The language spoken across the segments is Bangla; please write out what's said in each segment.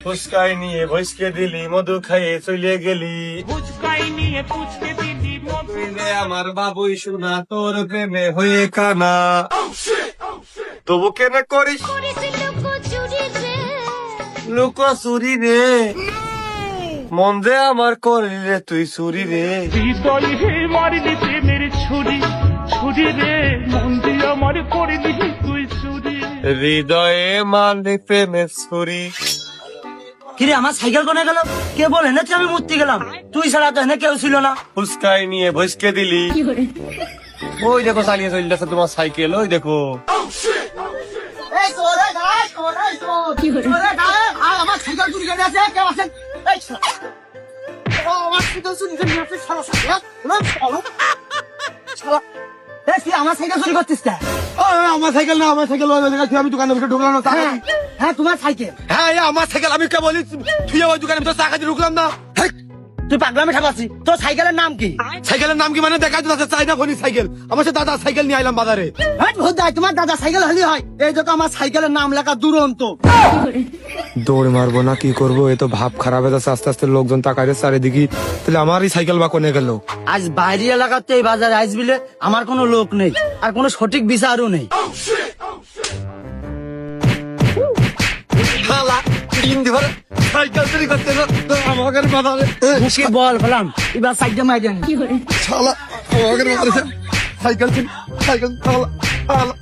ফুচকাই নিয়ে ভৈসকে দিলি, মধু খাইয়ে চলে গেলি। ফুচকাই নিয়ে পুচকে দিলি মধু। তুই যে আমার বাবুই শোনা, তোর প্রেমে হয়ে কানা। তবু কেন করিস লুকোচুরি রে? মন যে আমার করলি রে তুই চুরি রে। হৃদয় হে মারলি প্রেমের ছুরি, ছুরি রে মন দিয়ে আমার করলি তুই চুরি। হৃদয়ে মারলি প্রেমের ছুরি। কিরে আমার সাইকেল কোনে গেল? কে বলে এনেছে আমি মূর্তি গেলাম? তুই ছাড়া তো এনে কেউ ছিল না। ফুচকাই নিয়ে ভৈসকে দিলি। ওই দেখো চালিয়ে চলে যাচ্ছে তোমার সাইকেল, ওই দেখো। আমার সাইকেল চুরি করে আছে, কেউ আছেন? আমার সাইকেল চুরি করে নিয়ে আসছে, আমার সাইকেল চুরি করছিস কে? আমার সাইকেল না, আমার সাইকেল আমি দোকানের ভিতরে ঢুকলাম না। হ্যাঁ তোমার সাইকেল। হ্যাঁ আমার সাইকেল, আমি কে বলি তুই ওই দোকানের ভিতরে টাকা দিয়ে ঢুকলাম না। তুই পাগলামি ঠাপাচ্ছি। তোর সাইকেলের নাম কি? সাইকেলের নাম কি মানে দেখাই তো চাইনা ফোনি সাইকেল। আমার সাথে দাদা সাইকেল নিয়ে আইলাম বাজারে। তোমার দাদা সাইকেল হলি হয়? এই দেখো আমার সাইকেলের নাম লেখা দুরন্ত। দৌড় মারবো না কি করবো, এ তো ভাব খারাপ হয়ে যাচ্ছে। আস্তে আস্তে লোকজন তাকাইছে চারিদিকে, তাহলে আমারই সাইকেল বা কোনে গেল। আজ বাইরে এলাকাতে এই বাজারে আসবিলে আমার কোনো লোক নেই, আর কোনো সঠিক বিচারও নেই। সাইকেল চুরি করতে আমাকে বাজারে মুশকিল বল বললাম, এবার সাইকেল মাই দেন। শালা আমাকে বাজারে সাইকেল চুরি, সাইকেল শালা শালা।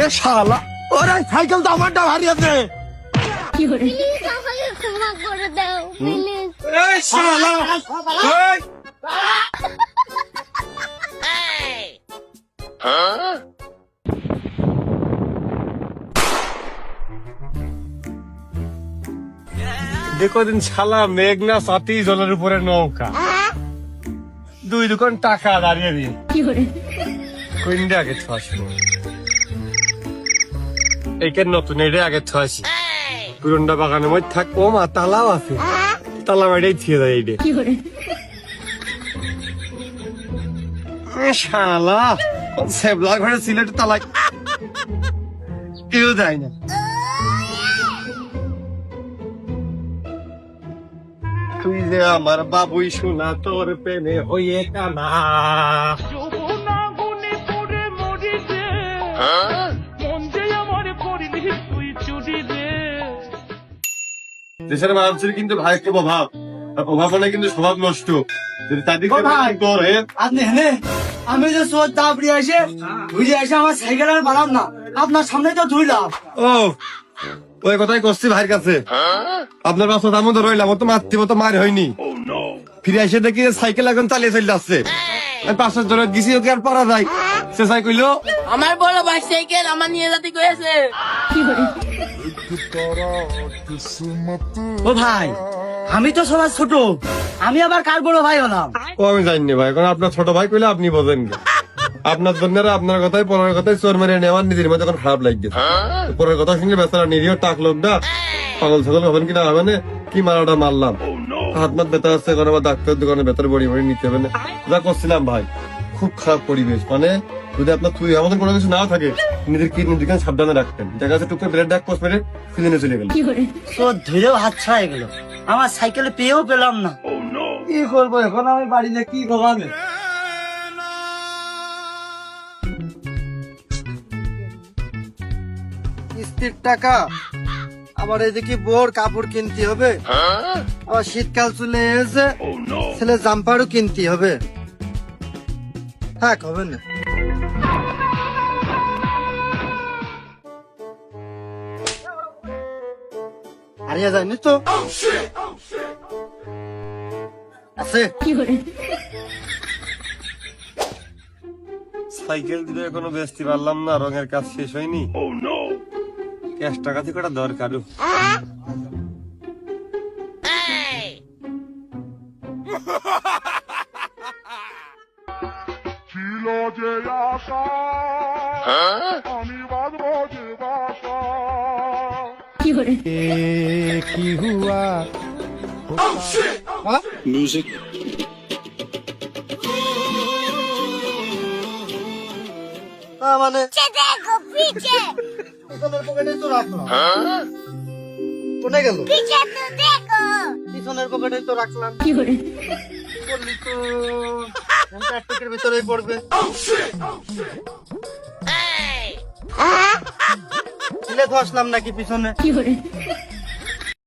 এ শালা ওরে সাইকেল তো আমারটা ভারী আছে। প্লিজ আমাকে ক্ষমা করে দাও প্লিজ। এই শালা, এই! দেখো দিন শালা মেঘনা সাথী জলের উপরে নৌকা, দুই দোকান টাকা দাঁড়িয়ে দিয়ে কোনটা আগে ছয়শো। এইখানে নতুন এটা আগে ছয়শো, পুরনটা বাগানের মধ্যে থাক। ও মা তালাও আছে, তালা বাড়িটাই ছিঁড়ে দেয় এইটা। শালা সেবলা ঘরে সিলেট তালা কেউ যায় না। তুই যে আমার বাবুই শোনা, তোর প্রেমে হয়ে কানা। যৌবনা গুনে পড়ে মরি রে, মন দিয়ে আমার করলি তুই চুরি রে। দেশের মানুষের কিন্তু ভাই খুব অভাব, আর অভাব মানে কিন্তু স্বভাব নষ্ট। যদি তাদের করে আপনি হেনে আমি যে সোর দাবড়ি আসে বুঝে আসে আমার সাইকেল আর বাড়াম না, আপনার সামনে তো ধুইলাম। ও ওই কথাই করছি ভাইয়ের কাছে। আপনার বাসা তার মধ্যে রইলাম, ও তো মাতৃমতো মার হয়নি। ফিরে এসে দেখি সাইকেল এখন চালিয়ে চলে যাচ্ছে। আমি পাশের জন্য গেছি, ওকে আর পারা যায়। সে সাই কইলো আমার বড় ভাই সাইকেল আমার নিয়ে যেতে কয়েছে। ও ভাই, আমি তো সবার ছোট, আমি আবার কার বড় ভাই হলাম? ও আমি জানি ভাই, কারণ আপনার ছোট ভাই কইলে আপনি বোঝেন না। আপনার জন্য আপনার কথাই পরের কথাই চোর মেরে নেওয়ার নিজের মধ্যে এখন খারাপ লাগছে। পরের কথা শুনে বেচারা নিরীহ টাক লোক না পাগল ছাগল হবেন কিনা হবে না, কি মারাটা মারলাম। হাত মাত ব্যথা আসছে, এখন আবার ডাক্তারের দোকানে বেতার বড়ি বড়ি নিতে হবে না। যা করছিলাম ভাই, খুব খারাপ পরিবেশ। মানে যদি আপনার তুই আমাদের কোনো কিছু নাও থাকে, নিজের কিডনির দিকে সাবধানে রাখতেন। দেখা যাচ্ছে টুকরে ব্রেড ডাক পোস্ট মেরে সিজনে চলে গেল। তো ধীরেও হাত ছাড়াই গেল, আমার সাইকেলে পেয়েও পেলাম না। কি করবো এখন আমি বাড়িতে, কি করবো? কিস্তির টাকা, আবার এদিকে বোর কাপড় কিনতে হবে, আবার শীতকাল চলে এসে ছেলে জাম্পারও কিনতে হবে। থাক হবে না। হারিয়ে যায়নি তো আছে। সাইকেল দিলে এখনো বেচতে পারলাম না, রঙের কাজ শেষ হয়নি। ক্যাশ টাকা থেকে ওটা দরকারও। ছিল যে আশা আমি বাঁধবো যে বাসা। কি হুয়া না মানে देखो पीछे পিছনের পকেটে তো রাখলাম কোথায় গেল पीछे तो देखो পিছনের পকেটে তো রাখলাম পড়লি তো প্লাস্টিকের ভিতরেই পড়বে ছিলে ধসলাম নাকি পিছনে